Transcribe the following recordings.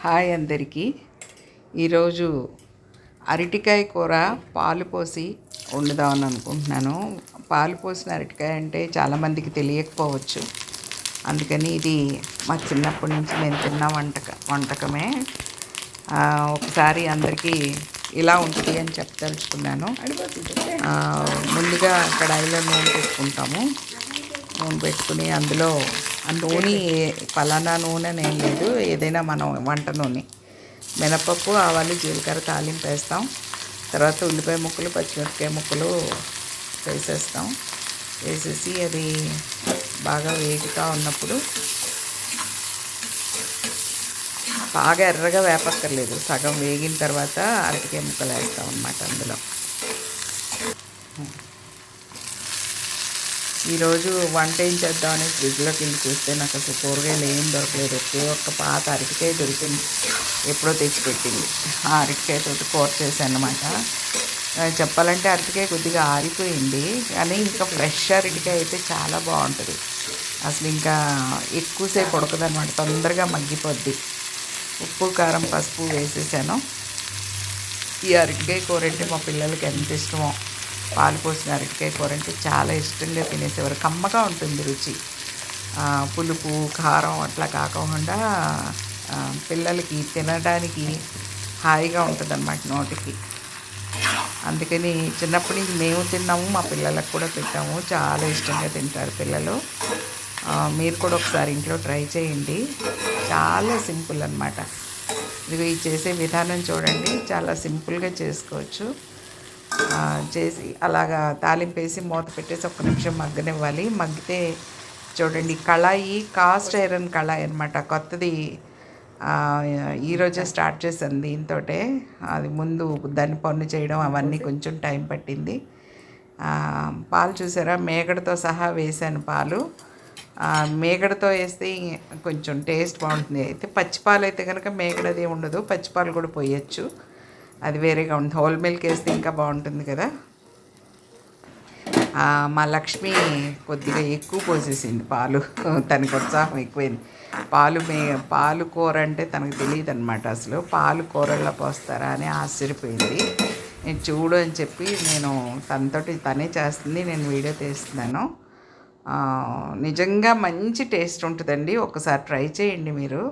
Hi అందరికీ. ఈరోజు అరటికాయ కూర పాలు పోసి వండుదామని అనుకుంటున్నాను. పాలు పోసిన అరటికాయ అంటే చాలామందికి తెలియకపోవచ్చు. అందుకని ఇది మా చిన్నప్పటి నుంచి నేను తిన్న వంటకమే. ఒకసారి అందరికీ ఇలా ఉంటుంది అని చెప్పదలుచుకున్నాను. ముందుగా కడాయిలో నూనె పెట్టుకుంటాము. నూనె పెట్టుకుని అందులో ఆ నూనె పలానా నూనె ఏం లేదు, ఏదైనా మనం వంట నూనె, మినపప్పు, ఆవాలు, జీలకర్ర తాలింపు వేస్తాం. తర్వాత ఉల్లిపాయ ముక్కలు, పచ్చిమిరపకాయ ముక్కలు వేసేస్తాం. వేసేసి అది బాగా వేగుతూ ఉన్నప్పుడు బాగా ఎర్రగా వేపక్కర్లేదు, సగం వేగిన తర్వాత అరటికాయ ముక్కలు వేస్తాం అన్నమాట అందులో. ఈరోజు వంట ఏం చేద్దామని ఫ్రిడ్జ్లోకి వెళ్ళి చూస్తే నాకు అసలు కూరగాయలు ఏం దొరకలేదు. ఒకే ఒక్క పాత అరటికాయ దొరికింది, ఎప్పుడో తెచ్చిపెట్టింది. ఆ అరటికాయతో కూర చేశాను అన్నమాట. చెప్పాలంటే అరటికాయ కొద్దిగా ఆరిపోయింది, కానీ ఇంకా ఫ్రెష్ అరటికాయ అయితే చాలా బాగుంటుంది. అసలు ఇంకా ఎక్కువసేపు ఉడకదన్నమాట, తొందరగా మగ్గిపోద్ది. ఉప్పు, కారం, పసుపు వేసేసాను. ఈ అరటికాయ కూర అంటే మా పిల్లలకి ఎంత ఇష్టమో. పాలు పోసిన అరటికాయ కూర అంటే చాలా ఇష్టంగా తినేసేవారు. కమ్మగా ఉంటుంది రుచి, పులుపు కారం అట్లా కాకుండా పిల్లలకి తినడానికి హాయిగా ఉంటుంది అన్నమాట నోటికి. అందుకని చిన్నప్పటి నుంచి మేము తిన్నాము, మా పిల్లలకు కూడా పెట్టాము. చాలా ఇష్టంగా తింటారు పిల్లలు. మీరు కూడా ఒకసారి ఇంట్లో ట్రై చేయండి. చాలా సింపుల్ అన్నమాట. ఇది చేసే విధానం చూడండి, చాలా సింపుల్గా చేసుకోవచ్చు. చేసి అలాగా తాలింపు వేసి మూత పెట్టేసి ఒక్క నిమిషం మగ్గనివ్వాలి. మగ్గితే చూడండి, కళాయి కాస్ట్ ఐరన్ కళాయి అనమాట, కొత్తది. ఈరోజే స్టార్ట్ చేశాను దీంతో. అది ముందు దాన్ని పన్ను చేయడం అవన్నీ కొంచెం టైం పట్టింది. పాలు చూసారా, మేగడతో సహా వేసాను పాలు. మేగడతో వేస్తే కొంచెం టేస్ట్ బాగుంటుంది. అయితే పచ్చిపాలు అయితే కనుక మేగడది ఉండదు, పచ్చిపాలు కూడా పోయచ్చు, అది వేరేగా ఉంటుంది. హోల్ మిల్క్ వేస్తే ఇంకా బాగుంటుంది కదా. మా లక్ష్మి కొద్దిగా ఎక్కువ పోసేసింది పాలు, తనకు ఉత్సాహం ఎక్కువైంది. పాలు కూర అంటే తనకు తెలియదు అనమాట, అసలు పాలు కూరల్లో పోస్తారా అని ఆశ్చర్యపోయింది. నేను చూడు అని చెప్పి నేను తనే చేస్తుంది, నేను వీడియో తీస్తున్నాను. నిజంగా మంచి టేస్ట్ ఉంటుందండి. ఒకసారి ట్రై చేయండి మీరు.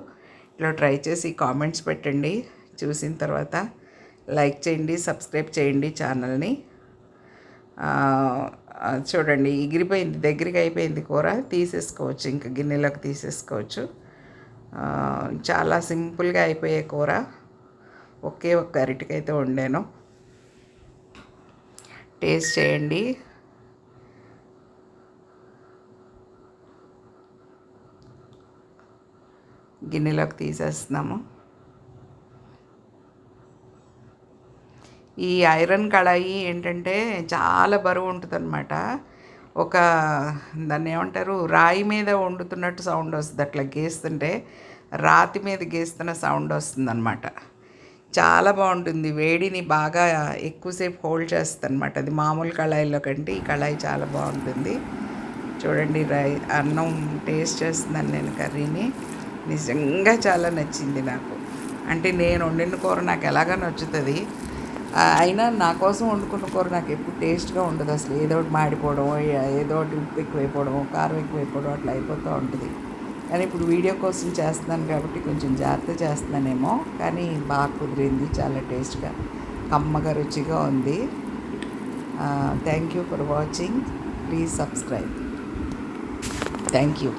ఇలా ట్రై చేసి కామెంట్స్ పెట్టండి. చూసిన తర్వాత లైక్ చేయండి, సబ్స్క్రైబ్ చేయండి ఛానల్ని. చూడండి, ఎగిరిపోయింది, దగ్గరికి అయిపోయింది కూర. తీసేసుకోవచ్చు, ఇంకా గిన్నెలోకి తీసేసుకోవచ్చు. చాలా సింపుల్గా అయిపోయే కూర. ఒకే ఒక్క అరటికైతే వండాను. టేస్ట్ చేయండి. గిన్నెలోకి తీసేస్తున్నాము. ఈ ఐరన్ కళాయి ఏంటంటే చాలా బరువు ఉంటుంది అన్నమాట. దాన్ని ఏమంటారు, రాయి మీద వండుతున్నట్టు సౌండ్ వస్తుంది. అట్లా గీస్తుంటే రాతి మీద గీస్తున్న సౌండ్ వస్తుంది అన్నమాట. చాలా బాగుంటుంది, వేడిని బాగా ఎక్కువసేపు హోల్డ్ చేస్తుంది అన్నమాట. అది మామూలు కళాయిలో కంటే ఈ కళాయి చాలా బాగుంటుంది. చూడండి, అన్నం టేస్ట్ చేస్తున్నాను నేను కర్రీని. నిజంగా చాలా నచ్చింది నాకు. అంటే నేను వండిన కూర నాకు ఎలాగ నచ్చుతుంది, అయినా నా కోసం వండుకున్న కూర నాకు ఎప్పుడు టేస్ట్గా ఉండదు అసలు. ఏదో ఒకటి మాడిపోవడం, ఏదో ఒకటి ఉప్పు ఎక్కువైపోవడం, కారం ఎక్కువైపోవడం అట్లా అయిపోతూ ఉంటుంది. కానీ ఇప్పుడు వీడియో కోసం చేస్తున్నాను కాబట్టి కొంచెం జాగ్రత్త చేస్తున్నానేమో, కానీ బాగా కుదిరింది. చాలా టేస్ట్గా, కమ్మగా, రుచిగా ఉంది. Thank you for watching. Please subscribe. Thank you.